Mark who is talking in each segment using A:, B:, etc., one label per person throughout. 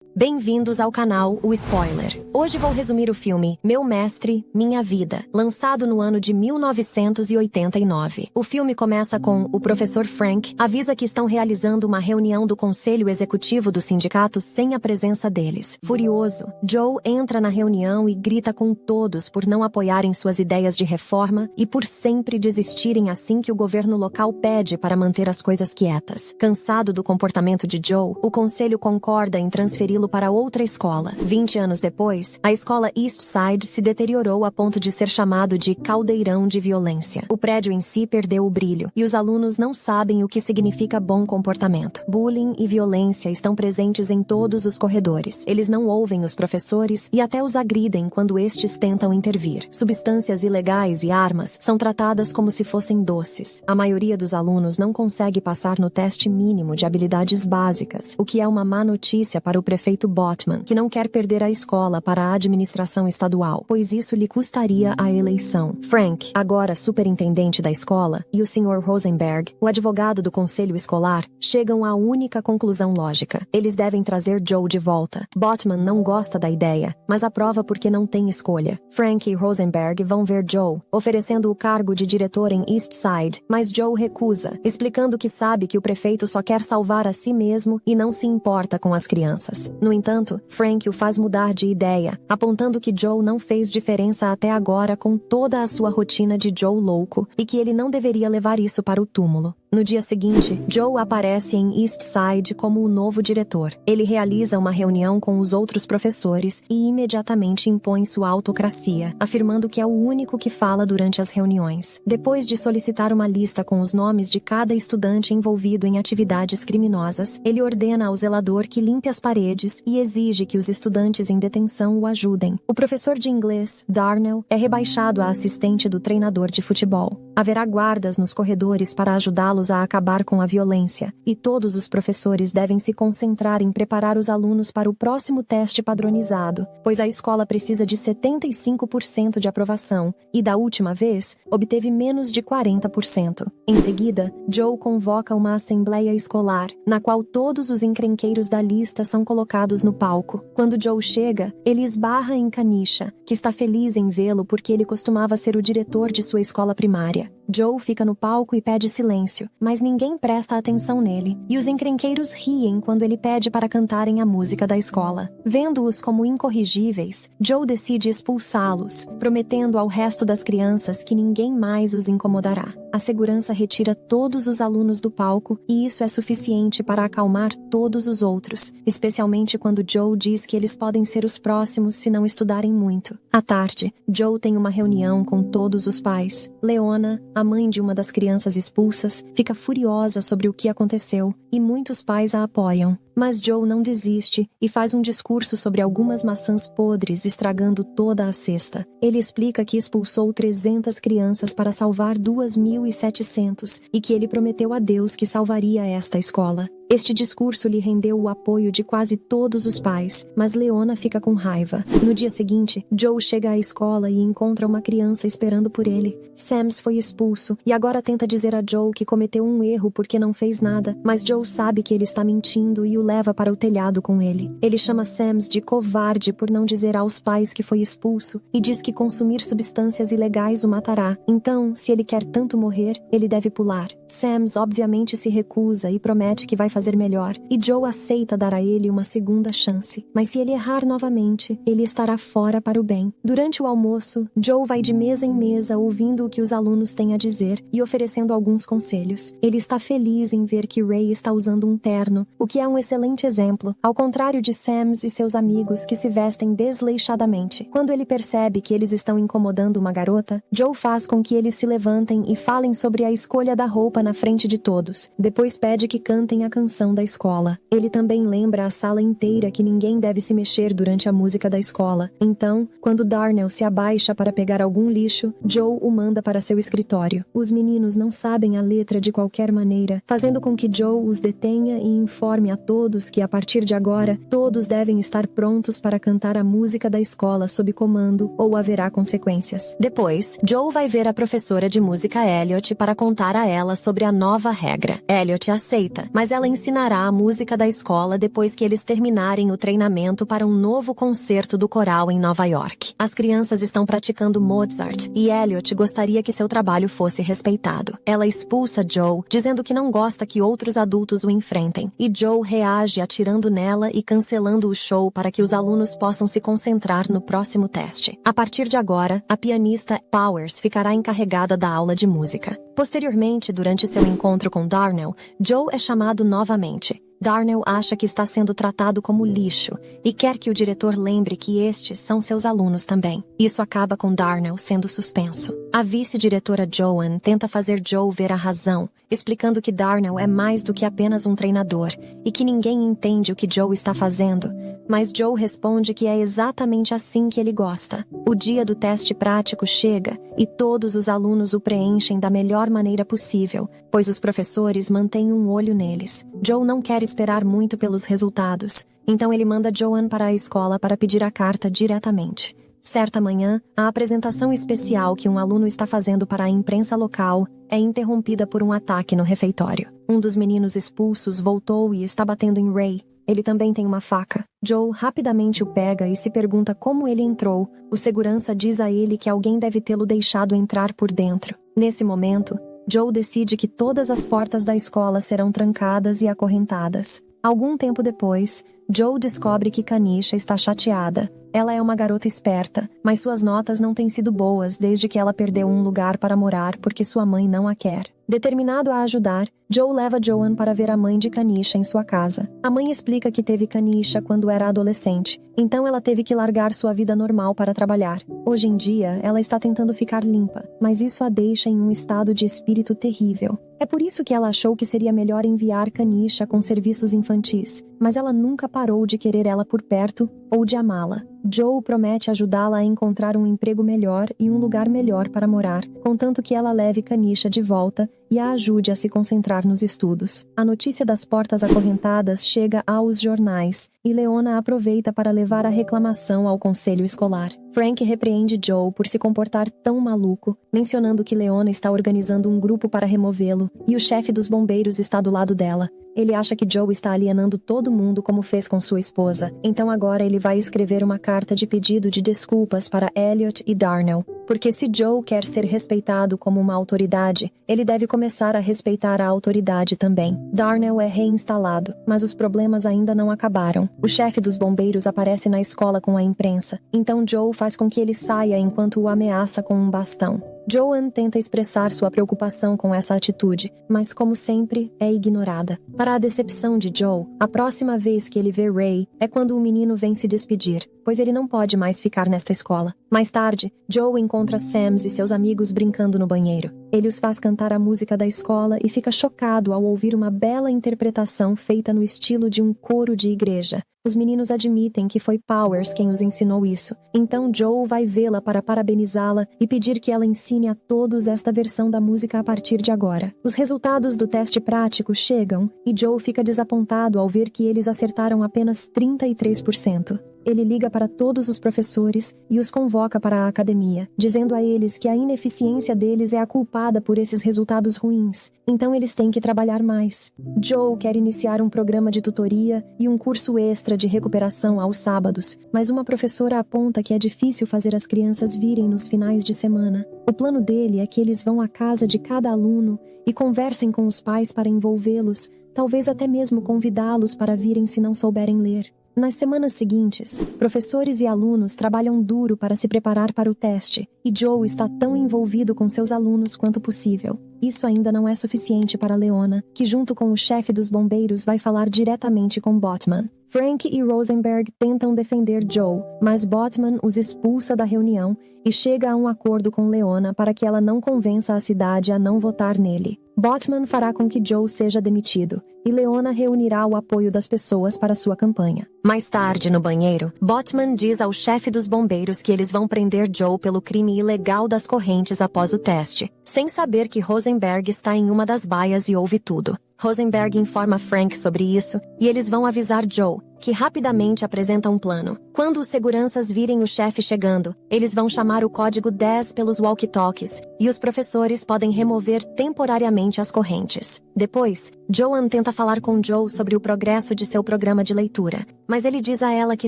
A: Bem-vindos ao canal O Spoiler. Hoje vou resumir o filme Meu Mestre, Minha Vida, lançado no ano de 1989. O filme começa com o professor Frank avisa que estão realizando uma reunião do conselho executivo do sindicato sem a presença deles. Furioso, Joe entra na reunião e grita com todos por não apoiarem suas ideias de reforma e por sempre desistirem assim que o governo local pede para manter as coisas quietas. Cansado do comportamento de Joe, o conselho concorda em transferi-lo para outra escola. 20 anos depois, a escola East Side se deteriorou a ponto de ser chamado de caldeirão de violência. O prédio em si perdeu o brilho, e os alunos não sabem o que significa bom comportamento. Bullying e violência estão presentes em todos os corredores. Eles não ouvem os professores e até os agridem quando estes tentam intervir. Substâncias ilegais e armas são tratadas como se fossem doces. A maioria dos alunos não consegue passar no teste mínimo de habilidades básicas, o que é uma má notícia para o prefeito Botman, que não quer perder a escola para a administração estadual, pois isso lhe custaria a eleição. Frank, agora superintendente da escola, e o Sr. Rosenberg, o advogado do conselho escolar, chegam à única conclusão lógica. Eles devem trazer Joe de volta. Botman não gosta da ideia, mas aprova porque não tem escolha. Frank e Rosenberg vão ver Joe, oferecendo o cargo de diretor em East Side, mas Joe recusa, explicando que sabe que o prefeito só quer salvar a si mesmo e não se importa com as crianças. No entanto, Frank o faz mudar de ideia, apontando que Joe não fez diferença até agora com toda a sua rotina de Joe louco e que ele não deveria levar isso para o túmulo. No dia seguinte, Joe aparece em East Side como o novo diretor. Ele realiza uma reunião com os outros professores e imediatamente impõe sua autocracia, afirmando que é o único que fala durante as reuniões. Depois de solicitar uma lista com os nomes de cada estudante envolvido em atividades criminosas, ele ordena ao zelador que limpe as paredes e exige que os estudantes em detenção o ajudem. O professor de inglês, Darnell, é rebaixado a assistente do treinador de futebol. Haverá guardas nos corredores para ajudá-los a acabar com a violência, e todos os professores devem se concentrar em preparar os alunos para o próximo teste padronizado, pois a escola precisa de 75% de aprovação, e da última vez, obteve menos de 40%. Em seguida, Joe convoca uma assembleia escolar, na qual todos os encrenqueiros da lista são colocados no palco. Quando Joe chega, ele esbarra em Kanisha, que está feliz em vê-lo porque ele costumava ser o diretor de sua escola primária. Joe fica no palco e pede silêncio, mas ninguém presta atenção nele, e os encrenqueiros riem quando ele pede para cantarem a música da escola. Vendo-os como incorrigíveis, Joe decide expulsá-los, prometendo ao resto das crianças que ninguém mais os incomodará. A segurança retira todos os alunos do palco e isso é suficiente para acalmar todos os outros, especialmente quando Joe diz que eles podem ser os próximos se não estudarem muito. À tarde, Joe tem uma reunião com todos os pais. Leona, a mãe de uma das crianças expulsas, fica furiosa sobre o que aconteceu e muitos pais a apoiam. Mas Joe não desiste e faz um discurso sobre algumas maçãs podres estragando toda a cesta. Ele explica que expulsou 300 crianças para salvar 2.700 e que ele prometeu a Deus que salvaria esta escola. Este discurso lhe rendeu o apoio de quase todos os pais, mas Leona fica com raiva. No dia seguinte, Joe chega à escola e encontra uma criança esperando por ele. Sams foi expulso e agora tenta dizer a Joe que cometeu um erro porque não fez nada, mas Joe sabe que ele está mentindo e o leva para o telhado com ele. Ele chama Sams de covarde por não dizer aos pais que foi expulso e diz que consumir substâncias ilegais o matará. Então, se ele quer tanto morrer, ele deve pular. Sams obviamente se recusa e promete que vai fazer melhor, e Joe aceita dar a ele uma segunda chance. Mas se ele errar novamente, ele estará fora para o bem. Durante o almoço, Joe vai de mesa em mesa ouvindo o que os alunos têm a dizer e oferecendo alguns conselhos. Ele está feliz em ver que Ray está usando um terno, o que é um excelente exemplo, ao contrário de Sams e seus amigos que se vestem desleixadamente. Quando ele percebe que eles estão incomodando uma garota, Joe faz com que eles se levantem e falem sobre a escolha da roupa na frente de todos. Depois pede que cantem a canção da escola. Ele também lembra a sala inteira que ninguém deve se mexer durante a música da escola. Então, quando Darnell se abaixa para pegar algum lixo, Joe o manda para seu escritório. Os meninos não sabem a letra de qualquer maneira, fazendo com que Joe os detenha e informe a todos que, a partir de agora, todos devem estar prontos para cantar a música da escola sob comando ou haverá consequências. Depois, Joe vai ver a professora de música Elliot para contar a ela sobre sobre a nova regra. Elliot aceita, mas ela ensinará a música da escola depois que eles terminarem o treinamento para um novo concerto do coral em Nova York. As crianças estão praticando Mozart e Elliot gostaria que seu trabalho fosse respeitado. Ela expulsa Joe, dizendo que não gosta que outros adultos o enfrentem, e Joe reage atirando nela e cancelando o show para que os alunos possam se concentrar no próximo teste. A partir de agora, a pianista Powers ficará encarregada da aula de música. Posteriormente, durante seu encontro com Darnell, Joe é chamado novamente. Darnell acha que está sendo tratado como lixo e quer que o diretor lembre que estes são seus alunos também. Isso acaba com Darnell sendo suspenso. A vice-diretora Joan tenta fazer Joe ver a razão, explicando que Darnell é mais do que apenas um treinador e que ninguém entende o que Joe está fazendo, mas Joe responde que é exatamente assim que ele gosta. O dia do teste prático chega e todos os alunos o preenchem da melhor maneira possível, pois os professores mantêm um olho neles. Joe não quer esperar muito pelos resultados, então ele manda Joan para a escola para pedir a carta diretamente. Certa manhã, a apresentação especial que um aluno está fazendo para a imprensa local é interrompida por um ataque no refeitório. Um dos meninos expulsos voltou e está batendo em Ray. Ele também tem uma faca. Joe rapidamente o pega e se pergunta como ele entrou. O segurança diz a ele que alguém deve tê-lo deixado entrar por dentro. Nesse momento, Joe decide que todas as portas da escola serão trancadas e acorrentadas. Algum tempo depois, Joe descobre que Kanisha está chateada. Ela é uma garota esperta, mas suas notas não têm sido boas desde que ela perdeu um lugar para morar porque sua mãe não a quer. Determinado a ajudar, Joe leva Joan para ver a mãe de Kanisha em sua casa. A mãe explica que teve Kanisha quando era adolescente, então ela teve que largar sua vida normal para trabalhar. Hoje em dia, ela está tentando ficar limpa, mas isso a deixa em um estado de espírito terrível. É por isso que ela achou que seria melhor enviar Kanisha com serviços infantis, mas ela nunca parou de querer ela por perto ou de amá-la. Joe promete ajudá-la a encontrar um emprego melhor e um lugar melhor para morar, contanto que ela leve Kanisha de volta e a ajude a se concentrar nos estudos. A notícia das portas acorrentadas chega aos jornais, e Leona aproveita para levar a reclamação ao conselho escolar. Frank repreende Joe por se comportar tão maluco, mencionando que Leona está organizando um grupo para removê-lo, e o chefe dos bombeiros está do lado dela. Ele acha que Joe está alienando todo mundo como fez com sua esposa, então agora ele vai escrever uma carta de pedido de desculpas para Elliot e Darnell. Porque se Joe quer ser respeitado como uma autoridade, ele deve começar a respeitar a autoridade também. Darnell é reinstalado, mas os problemas ainda não acabaram. O chefe dos bombeiros aparece na escola com a imprensa, então Joe faz com que ele saia enquanto o ameaça com um bastão. Joan tenta expressar sua preocupação com essa atitude, mas como sempre, é ignorada. Para a decepção de Joe, a próxima vez que ele vê Ray é quando o menino vem se despedir, pois ele não pode mais ficar nesta escola. Mais tarde, Joe encontra Sams e seus amigos brincando no banheiro. Ele os faz cantar a música da escola e fica chocado ao ouvir uma bela interpretação feita no estilo de um coro de igreja. Os meninos admitem que foi Powers quem os ensinou isso. Então Joe vai vê-la para parabenizá-la e pedir que ela ensine a todos esta versão da música a partir de agora. Os resultados do teste prático chegam e Joe fica desapontado ao ver que eles acertaram apenas 33%. Ele liga para todos os professores e os convoca para a academia, dizendo a eles que a ineficiência deles é a culpada por esses resultados ruins, então eles têm que trabalhar mais. Joe quer iniciar um programa de tutoria e um curso extra de recuperação aos sábados, mas uma professora aponta que é difícil fazer as crianças virem nos finais de semana. O plano dele é que eles vão à casa de cada aluno e conversem com os pais para envolvê-los, talvez até mesmo convidá-los para virem se não souberem ler. Nas semanas seguintes, professores e alunos trabalham duro para se preparar para o teste, e Joe está tão envolvido com seus alunos quanto possível. Isso ainda não é suficiente para Leona, que junto com o chefe dos bombeiros vai falar diretamente com Botman. Frank e Rosenberg tentam defender Joe, mas Botman os expulsa da reunião e chega a um acordo com Leona para que ela não convença a cidade a não votar nele. Botman fará com que Joe seja demitido, e Leona reunirá o apoio das pessoas para sua campanha. Mais tarde, no banheiro, Botman diz ao chefe dos bombeiros que eles vão prender Joe pelo crime ilegal das correntes após o teste, sem saber que Rosenberg está em uma das baias e ouve tudo. Rosenberg informa Frank sobre isso, e eles vão avisar Joe, que rapidamente apresenta um plano. Quando os seguranças virem o chefe chegando, eles vão chamar o código 10 pelos walkie-talkies, e os professores podem remover temporariamente as correntes. Depois, Joan tenta falar com Joe sobre o progresso de seu programa de leitura, mas ele diz a ela que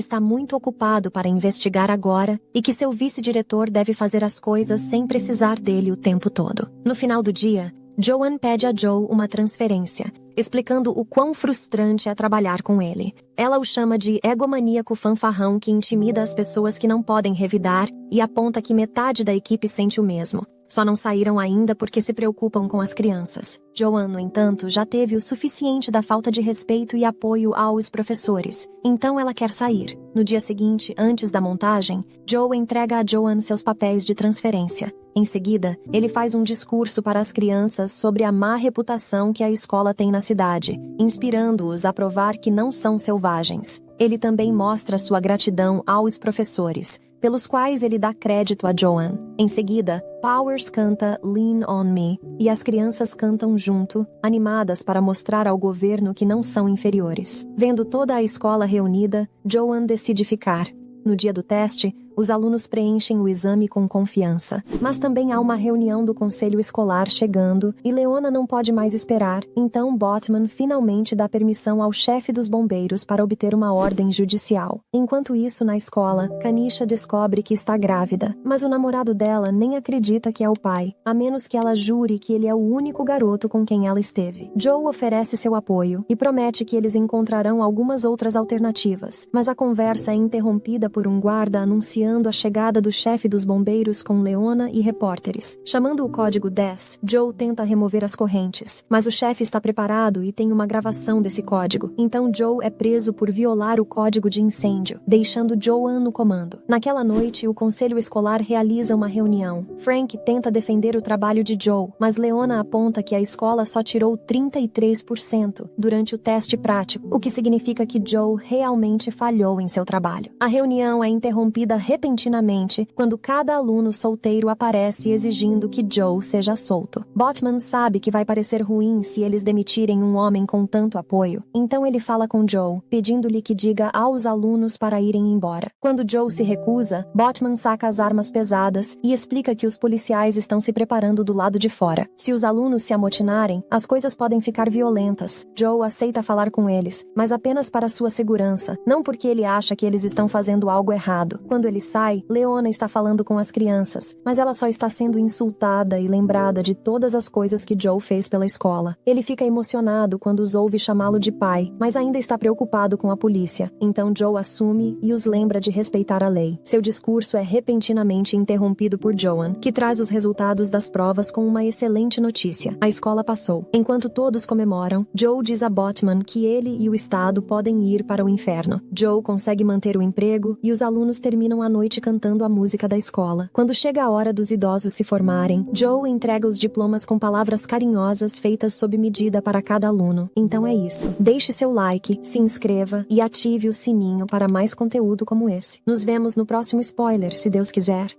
A: está muito ocupado para investigar agora e que seu vice-diretor deve fazer as coisas sem precisar dele o tempo todo. No final do dia, Joan pede a Joe uma transferência, explicando o quão frustrante é trabalhar com ele. Ela o chama de egomaníaco fanfarrão que intimida as pessoas que não podem revidar e aponta que metade da equipe sente o mesmo. Só não saíram ainda porque se preocupam com as crianças. Joan, no entanto, já teve o suficiente da falta de respeito e apoio aos professores, então ela quer sair. No dia seguinte, antes da montagem, Joe entrega a Joan seus papéis de transferência. Em seguida, ele faz um discurso para as crianças sobre a má reputação que a escola tem na cidade, inspirando-os a provar que não são selvagens. Ele também mostra sua gratidão aos professores, pelos quais ele dá crédito a Joan. Em seguida, Powers canta Lean on Me, e as crianças cantam junto, animadas para mostrar ao governo que não são inferiores. Vendo toda a escola reunida, Joan decide ficar. No dia do teste, os alunos preenchem o exame com confiança. Mas também há uma reunião do conselho escolar chegando e Leona não pode mais esperar, então Botman finalmente dá permissão ao chefe dos bombeiros para obter uma ordem judicial. Enquanto isso, na escola, Kanisha descobre que está grávida, mas o namorado dela nem acredita que é o pai, a menos que ela jure que ele é o único garoto com quem ela esteve. Joe oferece seu apoio e promete que eles encontrarão algumas outras alternativas, mas a conversa é interrompida por um guarda anunciando a chegada do chefe dos bombeiros com Leona e repórteres. Chamando o código 10, Joe tenta remover as correntes, mas o chefe está preparado e tem uma gravação desse código. Então Joe é preso por violar o código de incêndio, deixando Joan no comando. Naquela noite, o conselho escolar realiza uma reunião. Frank tenta defender o trabalho de Joe, mas Leona aponta que a escola só tirou 33% durante o teste prático, o que significa que Joe realmente falhou em seu trabalho. A reunião é interrompida repentinamente quando cada aluno solteiro aparece exigindo que Joe seja solto. Botman sabe que vai parecer ruim se eles demitirem um homem com tanto apoio, então ele fala com Joe, pedindo-lhe que diga aos alunos para irem embora. Quando Joe se recusa, Botman saca as armas pesadas e explica que os policiais estão se preparando do lado de fora. Se os alunos se amotinarem, as coisas podem ficar violentas. Joe aceita falar com eles, mas apenas para sua segurança, não porque ele acha que eles estão fazendo algo errado. Quando ele sai, Leona está falando com as crianças, mas ela só está sendo insultada e lembrada de todas as coisas que Joe fez pela escola. Ele fica emocionado quando os ouve chamá-lo de pai, mas ainda está preocupado com a polícia. Então Joe assume e os lembra de respeitar a lei. Seu discurso é repentinamente interrompido por Joan, que traz os resultados das provas com uma excelente notícia. A escola passou. Enquanto todos comemoram, Joe diz a Botman que ele e o Estado podem ir para o inferno. Joe consegue manter o emprego e os alunos terminam a noite cantando a música da escola. Quando chega a hora dos idosos se formarem, Joe entrega os diplomas com palavras carinhosas feitas sob medida para cada aluno. Então é isso. Deixe seu like, se inscreva e ative o sininho para mais conteúdo como esse. Nos vemos no próximo spoiler, se Deus quiser.